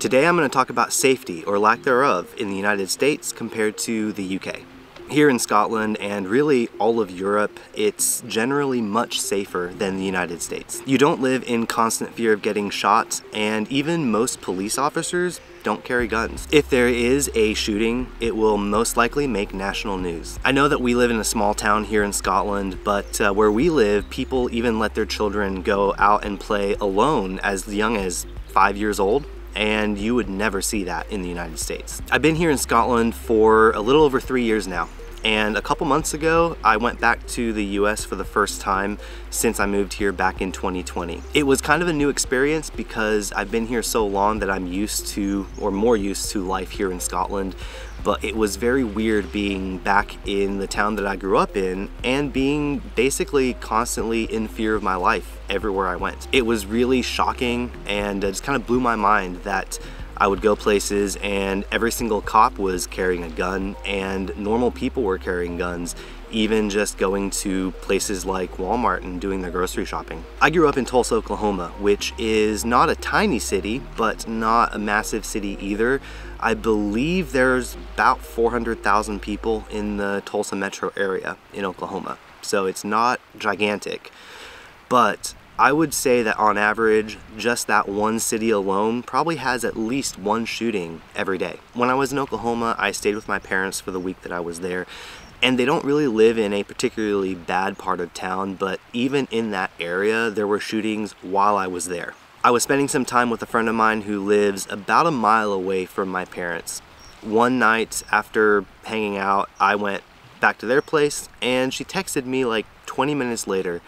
Today I'm going to talk about safety, or lack thereof, in the United States compared to the UK. Here in Scotland and really all of Europe, it's generally much safer than the United States. You don't live in constant fear of getting shot, and even most police officers don't carry guns. If there is a shooting, it will most likely make national news. I know that we live in a small town here in Scotland, but where we live, people even let their children go out and play alone as young as 5 years old. And you would never see that in the United States. I've been here in Scotland for a little over 3 years now, and a couple months ago I went back to the US for the first time since I moved here back in 2020. It was kind of a new experience because I've been here so long that I'm used to, or more used to, life here in Scotland, but it was very weird being back in the town that I grew up in and being basically constantly in fear of my life everywhere I went. It was really shocking, and it just kind of blew my mind that I would go places and every single cop was carrying a gun and normal people were carrying guns, even just going to places like Walmart and doing their grocery shopping. I grew up in Tulsa, Oklahoma, which is not a tiny city, but not a massive city either. I believe there's about 400,000 people in the Tulsa metro area in Oklahoma, so it's not gigantic. But I would say that on average, just that one city alone probably has at least one shooting every day. When I was in Oklahoma, I stayed with my parents for the week that I was there, and they don't really live in a particularly bad part of town, but even in that area, there were shootings while I was there. I was spending some time with a friend of mine who lives about a mile away from my parents. One night after hanging out, I went back to their place, and she texted me like 20 minutes later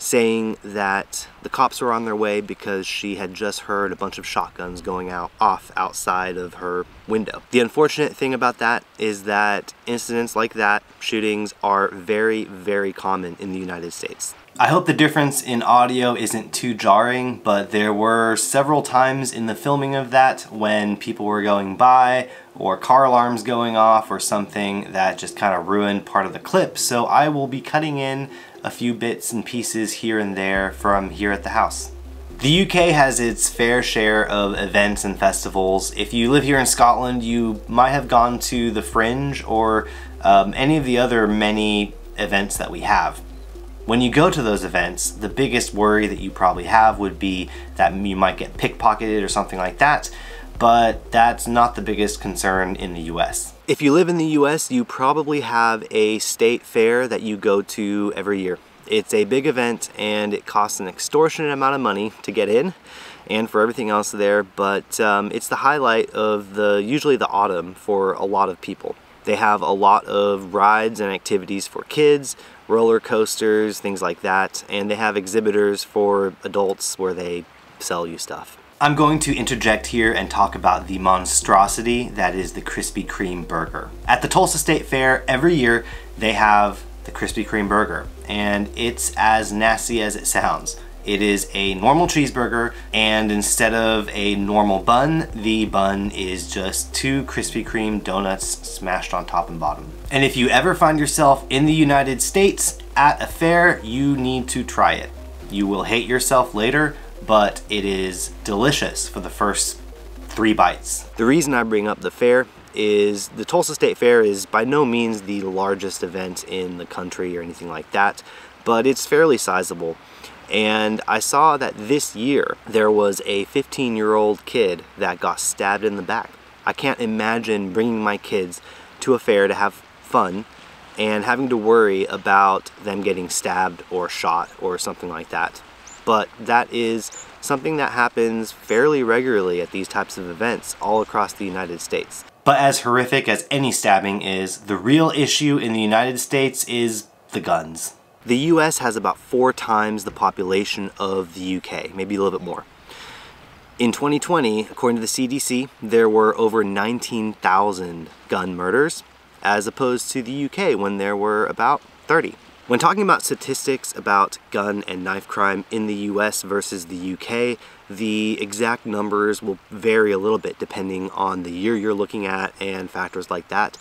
saying that the cops were on their way because she had just heard a bunch of shotguns going off outside of her window. The unfortunate thing about that is that incidents like that, shootings, are very, very common in the United States. I hope the difference in audio isn't too jarring, but there were several times in the filming of that when people were going by or car alarms going off or something that just kind of ruined part of the clip, so I will be cutting in a few bits and pieces here and there from here at the house. The UK has its fair share of events and festivals. If you live here in Scotland, you might have gone to the Fringe or any of the other many events that we have. When you go to those events, the biggest worry that you probably have would be that you might get pickpocketed or something like that, but that's not the biggest concern in the US. If you live in the US, you probably have a state fair that you go to every year. It's a big event and it costs an extortionate amount of money to get in and for everything else there, but it's the highlight of usually the autumn for a lot of people. They have a lot of rides and activities for kids, roller coasters, things like that, and they have exhibitors for adults where they sell you stuff. I'm going to interject here and talk about the monstrosity that is the Krispy Kreme burger. At the Tulsa State Fair, every year they have the Krispy Kreme burger, and it's as nasty as it sounds. It is a normal cheeseburger, and instead of a normal bun, the bun is just 2 Krispy Kreme donuts smashed on top and bottom. And if you ever find yourself in the United States at a fair, you need to try it. You will hate yourself later, but it is delicious for the first 3 bites. The reason I bring up the fair is the Tulsa State Fair is by no means the largest event in the country or anything like that, but it's fairly sizable. And I saw that this year there was a 15-year-old kid that got stabbed in the back. I can't imagine bringing my kids to a fair to have fun and having to worry about them getting stabbed or shot or something like that. But that is something that happens fairly regularly at these types of events all across the United States. But as horrific as any stabbing is, the real issue in the United States is the guns. The US has about 4 times the population of the UK, maybe a little bit more. In 2020, according to the CDC, there were over 19,000 gun murders, as opposed to the UK when there were about 30. When talking about statistics about gun and knife crime in the US versus the UK, the exact numbers will vary a little bit depending on the year you're looking at and factors like that.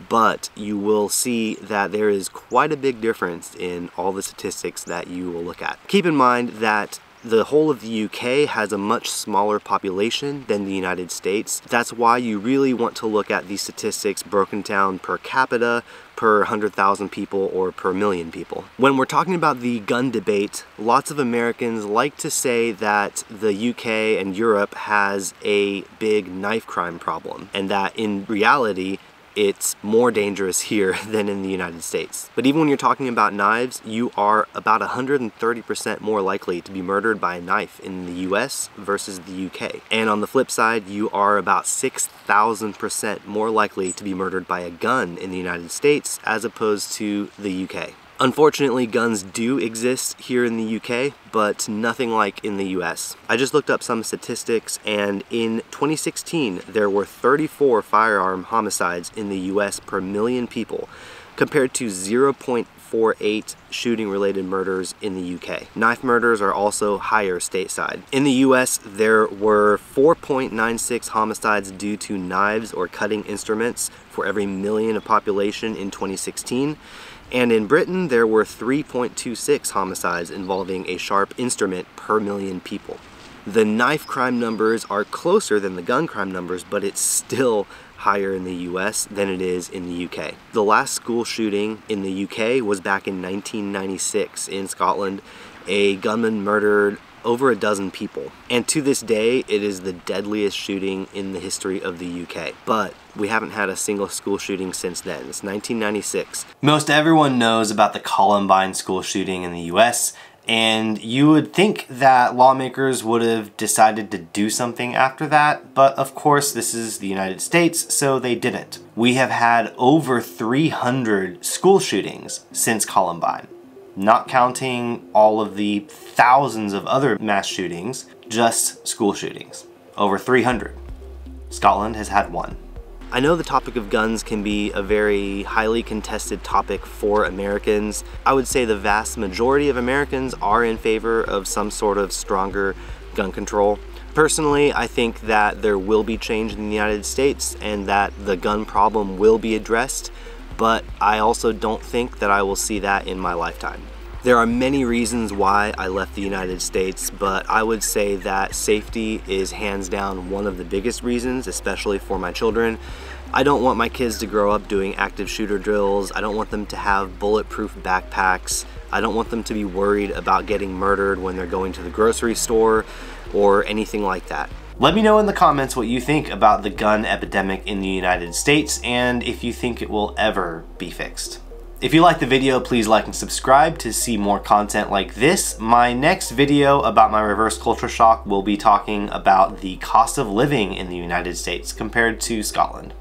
But you will see that there is quite a big difference in all the statistics that you will look at. Keep in mind that the whole of the UK has a much smaller population than the United States. That's why you really want to look at these statistics broken down per capita, per 100,000 people, or per million people. When we're talking about the gun debate, lots of Americans like to say that the UK and Europe has a big knife crime problem, and that in reality, it's more dangerous here than in the United States. But even when you're talking about knives, you are about 130% more likely to be murdered by a knife in the US versus the UK. And on the flip side, you are about 6,000% more likely to be murdered by a gun in the United States as opposed to the UK. Unfortunately, guns do exist here in the UK, but nothing like in the US. I just looked up some statistics, and in 2016, there were 34 firearm homicides in the US per million people, compared to 0.48 shooting-related murders in the UK. Knife murders are also higher stateside. In the US, there were 4.96 homicides due to knives or cutting instruments for every million of population in 2016. And in Britain, there were 3.26 homicides involving a sharp instrument per million people. The knife crime numbers are closer than the gun crime numbers, but it's still higher in the US than it is in the UK. The last school shooting in the UK was back in 1996 in Scotland. A gunman murdered over a dozen people. And to this day, it is the deadliest shooting in the history of the UK. But we haven't had a single school shooting since then. It's 1996. Most everyone knows about the Columbine school shooting in the US, and you would think that lawmakers would have decided to do something after that, but of course this is the United States, so they didn't. We have had over 300 school shootings since Columbine. Not counting all of the thousands of other mass shootings, just school shootings. Over 300. Scotland has had one. I know the topic of guns can be a very highly contested topic for Americans. I would say the vast majority of Americans are in favor of some sort of stronger gun control. Personally, I think that there will be change in the United States and that the gun problem will be addressed, but I also don't think that I will see that in my lifetime. There are many reasons why I left the United States, but I would say that safety is hands down one of the biggest reasons, especially for my children. I don't want my kids to grow up doing active shooter drills. I don't want them to have bulletproof backpacks. I don't want them to be worried about getting murdered when they're going to the grocery store or anything like that. Let me know in the comments what you think about the gun epidemic in the United States and if you think it will ever be fixed. If you liked the video, please like and subscribe to see more content like this. My next video about my reverse culture shock will be talking about the cost of living in the United States compared to Scotland.